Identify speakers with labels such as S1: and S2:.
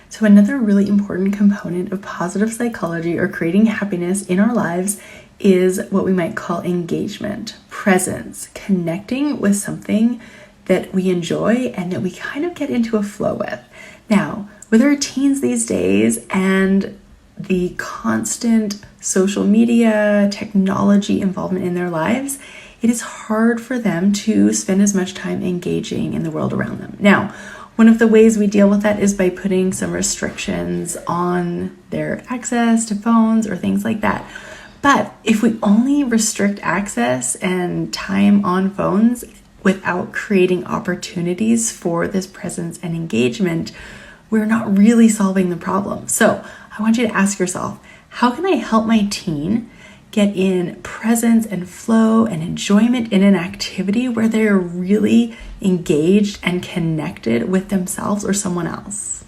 S1: So another really important component of positive psychology or creating happiness in our lives is what we might call engagement, presence, connecting with something that we enjoy and that we kind of get into a flow with. Now, with our teens these days and the constant social media, technology involvement in their lives, it is hard for them to spend as much time engaging in the world around them. Now, one of the ways we deal with that is by putting some restrictions on their access to phones or things like that. But if we only restrict access and time on phones without creating opportunities for this presence and engagement, we're not really solving the problem. So I want you to ask yourself, how can I help my teen get in presence and flow and enjoyment in an activity where they're really engaged and connected with themselves or someone else?